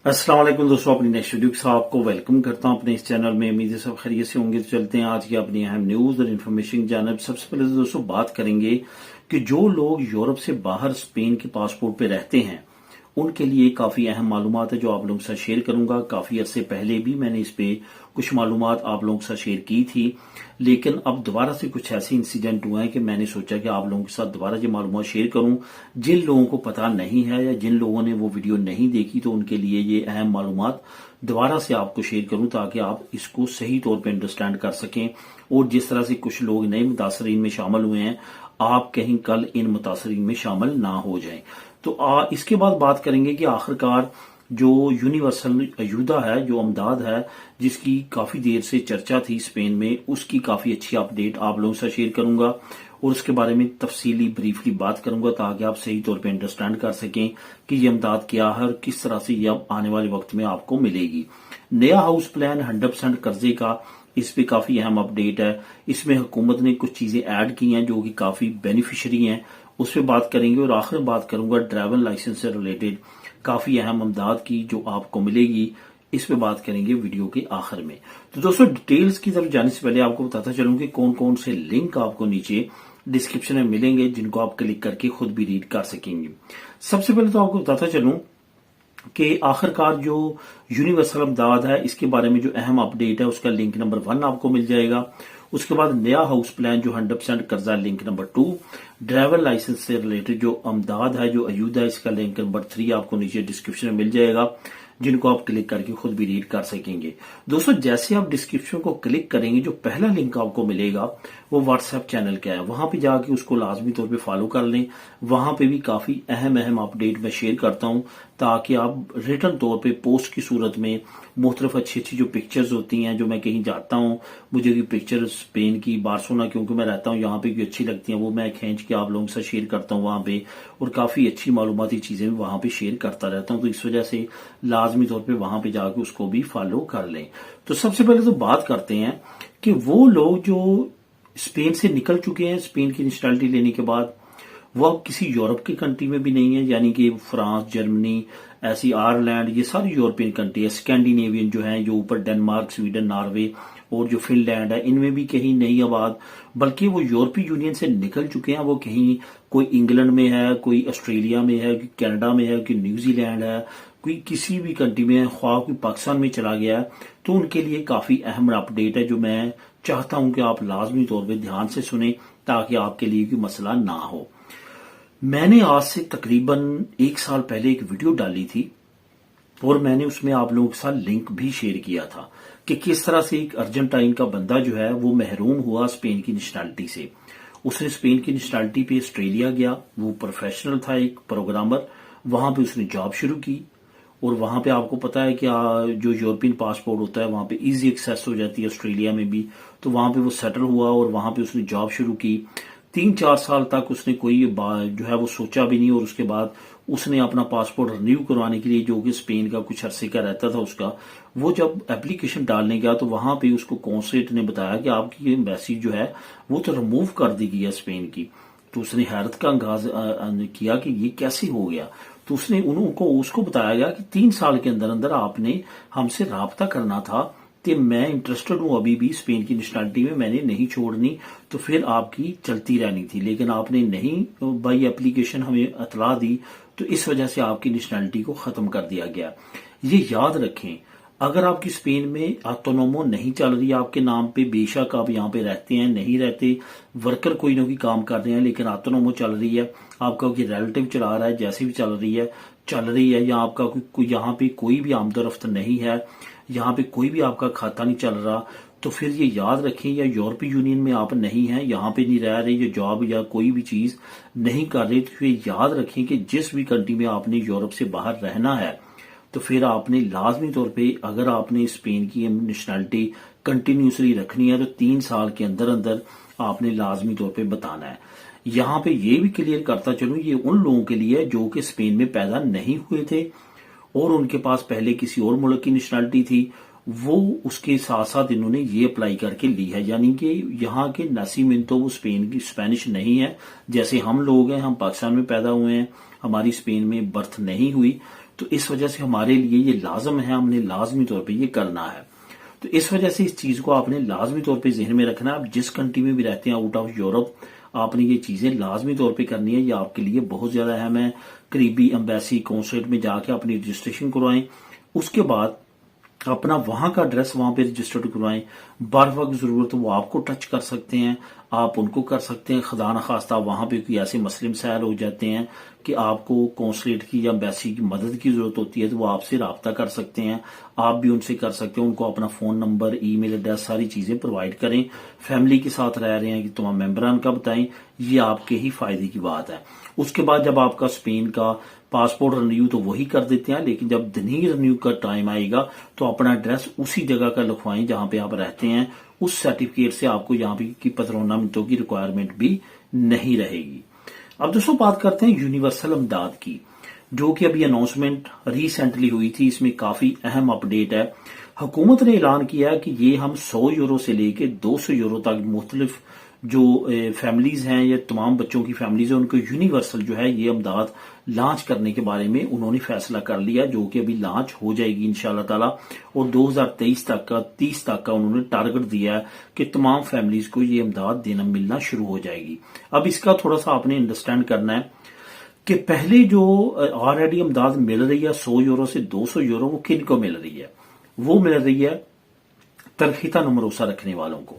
अस्सलाम वालेकुम दोस्तों, अपनी नेक्स्ट वीडियो के साथ आपको वेलकम करता हूं अपने इस चैनल में। उम्मीद है सब खैरियत से होंगे। तो चलते हैं आज की अपनी अहम न्यूज और इन्फॉर्मेशन जानब। सबसे पहले तो दोस्तों बात करेंगे कि जो लोग यूरोप से बाहर स्पेन के पासपोर्ट पे रहते हैं उनके लिए काफी अहम मालूमात है जो आप लोगों के साथ शेयर करूंगा। काफी अरसे पहले भी मैंने इस पे कुछ मालूमात आप लोगों के साथ शेयर की थी, लेकिन अब दोबारा से कुछ ऐसे इंसिडेंट हुए हैं कि मैंने सोचा कि आप लोगों के साथ दोबारा ये मालूमात शेयर करूं। जिन लोगों को पता नहीं है या जिन लोगों ने वो वीडियो नहीं देखी तो उनके लिए ये अहम मालूमात दोबारा से आपको शेयर करूं ताकि आप इसको सही तौर पर अंडरस्टैंड कर सकें। और जिस तरह से कुछ लोग नए मुतासरीन में शामिल हुए हैं, आप कहीं कल इन मुतासरीन में शामिल ना हो जाएं। तो इसके बाद बात करेंगे कि आखिरकार जो यूनिवर्सल अयूदा है, जो अमदाद है, जिसकी काफी देर से चर्चा थी स्पेन में, उसकी काफी अच्छी अपडेट आप लोगों से शेयर करूंगा और उसके बारे में तफसीली ब्रीफली बात करूंगा ताकि आप सही तौर पे अंडरस्टैंड कर सकें कि ये अमदाद क्या है और किस तरह से ये अब आने वाले वक्त में आपको मिलेगी। नया हाउस प्लान 100% कर्जे का, इस पे काफी अहम अपडेट है। इसमें हुकूमत ने कुछ चीजें ऐड की हैं जो कि काफी बेनिफिशियरी हैं, उस पर बात करेंगे। और आखिर में बात करूंगा ड्राइविंग लाइसेंस से रिलेटेड काफी अहम अमदाद की जो आपको मिलेगी, इस पे बात करेंगे वीडियो के आखिर में। तो दोस्तों डिटेल्स की तरफ जाने से पहले आपको बताता चलूं कि कौन कौन से लिंक आपको नीचे डिस्क्रिप्शन में मिलेंगे जिनको आप क्लिक करके खुद भी रीड कर सकेंगे। सबसे पहले तो आपको बताता चलूं कि आखिरकार जो यूनिवर्सल अमदाद है इसके बारे में जो अहम अपडेट है उसका लिंक नंबर 1 आपको मिल जाएगा। उसके बाद नया हाउस प्लान जो 100% कर्जा, लिंक नंबर 2। ड्राइवर लाइसेंस से रिलेटेड जो अमदाद है, जो अयूदा है, इसका लिंक नंबर 3 आपको नीचे डिस्क्रिप्शन में मिल जाएगा जिनको आप क्लिक करके खुद भी रीड कर सकेंगे। दोस्तों जैसे आप डिस्क्रिप्शन को क्लिक करेंगे जो पहला लिंक आपको मिलेगा वो व्हाट्सएप चैनल का है, वहां पे जाके उसको लाजमी तौर पे फॉलो कर लें। वहां पे भी काफी अहम अपडेट मैं शेयर करता हूं ताकि आप रिटर्न तौर पे पोस्ट की सूरत में मुख्तलिफ अच्छी अच्छी जो पिक्चर्स होती हैं, जो मैं कहीं जाता हूं, मुझे की पिक्चर स्पेन की, बार्सिलोना क्योंकि मैं रहता हूं यहाँ पे, भी अच्छी लगती हैं वो मैं खींच के आप लोगों के साथ शेयर करता हूं वहां पे, और काफी अच्छी मालूमाती चीजें वहां पे शेयर करता रहता हूं। तो इस वजह से लाजमी तौर पे वहां पे जाके उसको भी फॉलो कर लें। तो सबसे पहले तो बात करते हैं कि वो लोग जो स्पेन से निकल चुके हैं स्पेन की नेशनलिटी लेने के बाद, वो अब किसी यूरोप की कंट्री में भी नहीं है, यानी कि फ्रांस, जर्मनी, ऐसी आयरलैंड, ये सारी यूरोपियन कंट्री है, स्कैंडिनेवियन जो है, जो ऊपर डेनमार्क, स्वीडन, नॉर्वे और जो फिनलैंड है, इनमें भी कहीं नहीं आबाद, बल्कि वो यूरोपीय यूनियन से निकल चुके हैं। वो कहीं कोई इंग्लैंड में है, कोई ऑस्ट्रेलिया में है, कोई कनाडा में है, कोई न्यूजीलैंड है, कोई किसी भी कंट्री में है, ख्वाह कोई पाकिस्तान में चला गया है। तो उनके लिए काफी अहम अपडेट है जो मैं चाहता हूं कि आप लाजमी तौर पर ध्यान से सुने ताकि आपके लिए कोई मसला ना हो। मैंने आज से तकरीबन 1 साल पहले एक वीडियो डाली थी और मैंने उसमें आप लोगों के साथ लिंक भी शेयर किया था कि किस तरह से एक अर्जेंटाइन का बंदा जो है वो महरूम हुआ स्पेन की नेशनलिटी से। उसने स्पेन की नेशनलिटी पे ऑस्ट्रेलिया गया, वो प्रोफेशनल था, एक प्रोग्रामर, वहां पे उसने जॉब शुरू की और वहां पे आपको पता है कि जो यूरोपियन पासपोर्ट होता है वहां पे इजी एक्सेस हो जाती है ऑस्ट्रेलिया में भी। तो वहां पे वो सेटल हुआ और वहां पे उसने जॉब शुरू की। 3-4 साल तक उसने कोई जो है वो सोचा भी नहीं और उसके बाद उसने अपना पासपोर्ट रिन्यू करवाने के लिए, जो कि स्पेन का कुछ अरसे का रहता था उसका, वो जब एप्लीकेशन डालने गया तो वहां पे उसको कॉन्सुलेट ने बताया कि आपकी एम्बेसी जो है वो तो रिमूव कर दी गई है स्पेन की। तो उसने हैरत का अंदाज किया कि ये कैसे हो गया। तो उसने उनको उसको बताया गया कि 3 साल के अंदर अंदर आपने हमसे राब्ता करना था कि मैं इंटरेस्टेड हूं अभी भी स्पेन की नेशनलिटी में, मैंने नहीं छोड़नी, तो फिर आपकी चलती रहनी थी, लेकिन आपने नहीं बाई एप्लीकेशन हमें इतला दी, तो इस वजह से आपकी नेशनलिटी को खत्म कर दिया गया। ये याद रखें, अगर आपकी स्पेन में ऑटोनोमो नहीं चल रही आपके नाम पे, बेशक आप यहाँ पे रहते हैं नहीं रहते, वर्कर कोई ना कोई काम कर रहे हैं, लेकिन ऑटोनोमो चल रही है, आपका कोई रिलेटिव चला रहा है, जैसे भी चल रही है, या आपका कोई यहाँ पे कोई भी आमदोरफ्त नहीं है, यहाँ पे कोई भी आपका खाता नहीं चल रहा, तो फिर ये याद रखें, या यूरोपीय यूनियन में आप नहीं हैं, यहाँ पे नहीं रह रहे, या जॉब या कोई भी चीज नहीं कर रहे, तो ये याद रखें कि जिस भी कंट्री में आपने यूरोप से बाहर रहना है तो फिर आपने लाजमी तौर पे, अगर आपने स्पेन की नेशनलिटी कंटिन्यूसली रखनी है तो 3 साल के अंदर अंदर आपने लाजमी तौर पे बताना है। यहाँ पे ये भी क्लियर करता चलूं, ये उन लोगों के लिए जो कि स्पेन में पैदा नहीं हुए थे और उनके पास पहले किसी और मुल्क की नेशनलिटी थी, वो उसके साथ साथ इन्होंने ये अप्लाई करके ली है, यानी कि यहाँ के नासिमेंतो वो स्पेन की स्पेनिश नहीं है, जैसे हम लोग हैं, हम पाकिस्तान में पैदा हुए हैं, हमारी स्पेन में बर्थ नहीं हुई, تو اس وجہ سے ہمارے لیے یہ لازم ہے، ہم نے لازمی طور پہ یہ کرنا ہے۔ تو اس وجہ سے اس چیز کو آپ نے لازمی طور پہ ذہن میں رکھنا ہے۔ آپ جس کنٹری میں بھی رہتے ہیں آؤٹ آف یورپ، آپ نے یہ چیزیں لازمی طور پہ کرنی ہے، یہ آپ کے لیے بہت زیادہ اہم ہے۔ قریبی ایمبیسی کونسلیٹ میں جا کے اپنی رجسٹریشن کروائیں، اس کے بعد اپنا وہاں کا ایڈریس وہاں پہ رجسٹرڈ کروائیں۔ بر وقت ضرورت وہ آپ کو ٹچ کر سکتے ہیں، آپ ان کو کر سکتے ہیں۔ خدا نخواستہ وہاں پہ کوئی ایسے مسئلے مسائل ہو جاتے ہیں کہ آپ کو کونسلیٹ کی یا ایمبیسی کی مدد کی ضرورت ہوتی ہے، تو وہ آپ سے رابطہ کر سکتے ہیں، آپ بھی ان سے کر سکتے ہیں۔ ان کو اپنا فون نمبر، ای میل ایڈریس، ساری چیزیں پرووائڈ کریں۔ فیملی کے ساتھ رہ رہے ہیں کہ تمام ممبران کا بتائیں، یہ آپ کے ہی فائدے کی بات ہے۔ اس کے بعد جب آپ کا اسپین کا پاسپورٹ رینیو تو وہی کر دیتے ہیں، لیکن جب دنی رینیو کا ٹائم آئے گا تو اپنا ایڈریس اسی جگہ کا لکھوائیں جہاں پہ آپ رہتے ہیں۔ اس سرٹیفکیٹ سے آپ کو یہاں پہ کی پترونامنٹوں کی ریکوائرمنٹ بھی نہیں رہے گی۔ اب دوستوں بات کرتے ہیں یونیورسل امداد کی، جو کہ ابھی اناؤنسمنٹ ریسنٹلی ہوئی تھی۔ اس میں کافی اہم اپڈیٹ ہے۔ حکومت نے اعلان کیا ہے کہ یہ ہم 100 یورو سے لے کے 200 یورو تک مختلف جو فیملیز ہیں یا تمام بچوں کی فیملیز ہیں ان کو یونیورسل جو ہے یہ امداد لانچ کرنے کے بارے میں انہوں نے فیصلہ کر لیا، جو کہ ابھی لانچ ہو جائے گی انشاءاللہ تعالی، اور 2023 تک کا 30 تک کا انہوں نے ٹارگٹ دیا ہے کہ تمام فیملیز کو یہ امداد دینا ملنا شروع ہو جائے گی۔ اب اس کا تھوڑا سا آپ نے انڈرسٹینڈ کرنا ہے کہ پہلے جو آلریڈی امداد مل رہی ہے 100 یورو سے 200 یورو، وہ کن کو مل رہی ہے؟ وہ مل رہی ہے ترخیصہ نمروسہ رکھنے والوں کو۔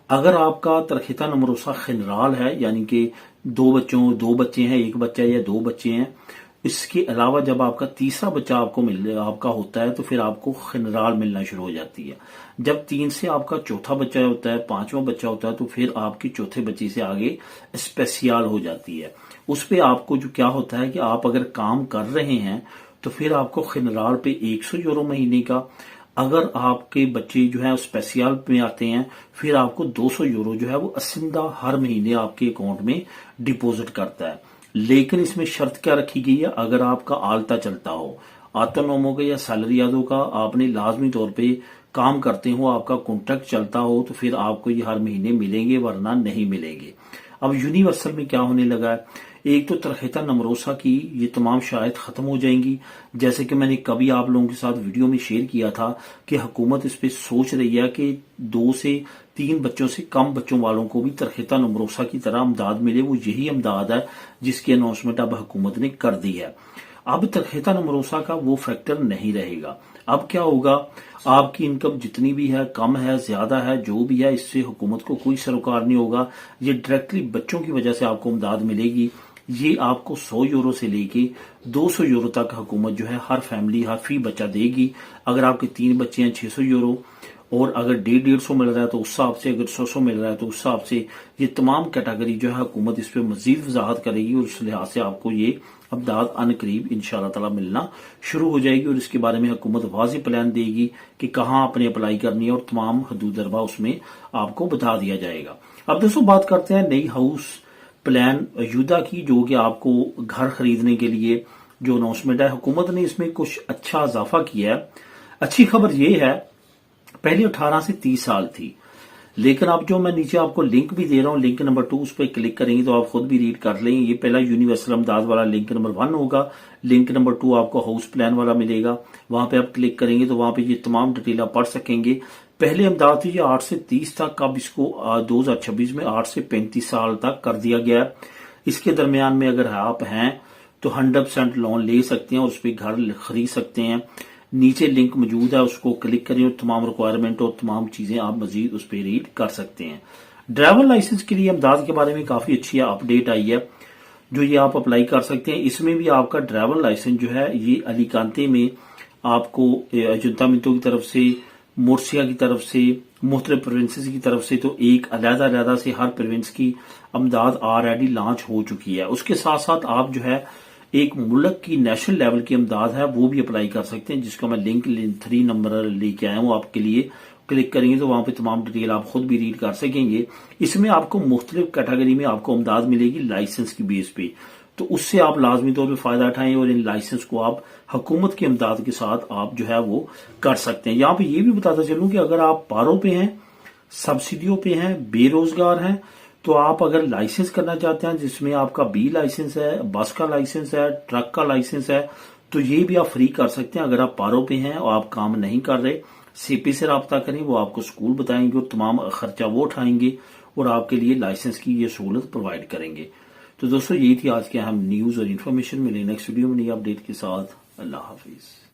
اگر آپ کا ترخیصہ نمروسہ خنرال ہے، یعنی کہ دو بچے ہیں، ایک بچہ یا 2 بچے ہیں، اس کے علاوہ جب آپ کا تیسرا بچہ آپ کا ہوتا ہے تو پھر آپ کو خنرال ملنا شروع ہو جاتی ہے۔ جب 3 سے آپ کا چوتھا بچہ ہوتا ہے، 5واں بچہ ہوتا ہے، تو پھر آپ کے چوتھے بچے سے آگے اسپیشل ہو جاتی ہے۔ اس پہ آپ کو جو کیا ہوتا ہے کہ آپ اگر کام کر رہے ہیں تو پھر آپ کو خنرال پہ 100 یورو مہینے کا، اگر آپ کے بچے جو ہے اسپیشل میں آتے ہیں پھر آپ کو 200 یورو جو ہے وہ اسندہ ہر مہینے آپ کے اکاؤنٹ میں ڈپوزٹ کرتا ہے۔ لیکن اس میں شرط کیا رکھی گئی ہے؟ اگر آپ کا آلتا چلتا ہو، آتونومو کا یا سیلریادو کا، آپ نے لازمی طور پہ کام کرتے ہو، آپ کا کانٹریکٹ چلتا ہو، تو پھر آپ کو یہ ہر مہینے ملیں گے، ورنہ نہیں ملیں گے۔ اب یونیورسل میں کیا ہونے لگا ہے؟ ایک تو ترخیصہ نمروسہ کی یہ تمام شرائط ختم ہو جائیں گی، جیسے کہ میں نے کبھی آپ لوگوں کے ساتھ ویڈیو میں شیئر کیا تھا کہ حکومت اس پہ سوچ رہی ہے کہ 2 سے 3 بچوں سے کم بچوں والوں کو بھی ترخیصہ نمروسہ کی طرح امداد ملے۔ وہ یہی امداد ہے جس کی اناؤنسمنٹ اب حکومت نے کر دی ہے۔ اب ترخیصہ نمروسہ کا وہ فیکٹر نہیں رہے گا۔ اب کیا ہوگا؟ آپ کی انکم جتنی بھی ہے، کم ہے، زیادہ ہے، جو بھی ہے، اس سے حکومت کو کوئی سروکار نہیں ہوگا۔ یہ ڈائریکٹلی بچوں کی وجہ سے آپ کو امداد ملے گی۔ یہ آپ کو 100 یورو سے لے کے 200 یورو تک حکومت جو ہے ہر فیملی، ہر فی بچہ دے گی۔ اگر آپ کے 3 بچے ہیں 600 یورو، اور اگر 150 مل رہا ہے تو اس حساب سے، اگر 100 مل رہا ہے تو اس حساب سے، یہ تمام کیٹیگری جو ہے حکومت اس پہ مزید وضاحت کرے گی، اور اس لحاظ سے آپ کو یہ امداد ان قریب انشاءاللہ تعالی ملنا شروع ہو جائے گی، اور اس کے بارے میں حکومت واضح پلان دے گی کہ کہاں آپ نے اپلائی کرنی ہے، اور تمام حدود اربا اس میں آپ کو بتا دیا جائے گا۔ اب دوستوں بات کرتے ہیں نئی ہاؤس پلان یودا کی، جو کہ آپ کو گھر خریدنے کے لیے جو اناؤنسمنٹ ہے، حکومت نے اس میں کچھ اچھا اضافہ کیا ہے۔ اچھی خبر یہ ہے، پہلے 18 سے 30 سال تھی، لیکن اب جو میں نیچے آپ کو لنک بھی دے رہا ہوں، لنک نمبر 2، اس پہ کلک کریں گے تو آپ خود بھی ریڈ کر لیں۔ یہ پہلا یونیورسل امداد والا لنک نمبر 1 ہوگا، لنک نمبر 2 آپ کو ہاؤس پلان والا ملے گا۔ وہاں پہ آپ کلک کریں گے تو وہاں پہ یہ تمام ڈیٹیل آپ پڑھ سکیں گے۔ پہلے امداد تھی یہ 8 سے 30 تک، اب اس کو 2026 میں 8 سے 35 سال تک کر دیا گیا ہے۔ اس کے درمیان میں اگر آپ ہیں تو 100% لون لے سکتے ہیں اور اس پہ گھر خرید سکتے ہیں۔ نیچے لنک موجود ہے، اس کو کلک کریں اور تمام ریکوائرمنٹ اور تمام چیزیں آپ مزید اس پہ ریڈ کر سکتے ہیں۔ ڈرائیور لائسنس کے لیے امداد کے بارے میں کافی اچھی اپڈیٹ آئی ہے، جو یہ آپ اپلائی کر سکتے ہیں۔ اس میں بھی آپ کا ڈرائیور لائسنس جو ہے یہ الیکانتے میں آپ کو ایجنٹامنٹو کی طرف سے، مورسیا کی طرف سے، مختلف پروونسز کی طرف سے، تو ایک علیحدہ سے ہر پروونس کی امداد آلریڈی لانچ ہو چکی ہے۔ اس کے ساتھ ساتھ آپ جو ہے ایک ملک کی نیشنل لیول کی امداد ہے وہ بھی اپلائی کر سکتے ہیں، جس کا میں لنک 3 نمبر لے کے آیا ہوں آپ کے لیے۔ کلک کریں گے تو وہاں پہ تمام ڈیٹیل آپ خود بھی ریڈ کر سکیں گے۔ اس میں آپ کو مختلف کیٹیگری میں آپ کو امداد ملے گی لائسنس کی بیس پہ، تو اس سے آپ لازمی طور پہ فائدہ اٹھائیں اور ان لائسنس کو آپ حکومت کی امداد کے ساتھ آپ جو ہے وہ کر سکتے ہیں۔ یہاں پہ یہ بھی بتاتا چلوں کہ اگر آپ پاروں پہ ہیں، سبسڈیوں پہ ہیں، بے روزگار ہیں، تو آپ اگر لائسنس کرنا چاہتے ہیں جس میں آپ کا بی لائسنس ہے، بس کا لائسنس ہے، ٹرک کا لائسنس ہے، تو یہ بھی آپ فری کر سکتے ہیں. اگر آپ پارو پہ ہیں اور آپ کام نہیں کر رہے، سی پی سے رابطہ کریں، وہ آپ کو اسکول بتائیں گے اور تمام خرچہ وہ اٹھائیں گے اور آپ کے لیے لائسنس کی یہ سہولت پرووائڈ کریں گے. تو دوستو یہی تھی آج کے اہم نیوز اور انفارمیشن. ملیں نیکسٹ ویڈیو میں نئی اپڈیٹ کے ساتھ. اللہ حافظ.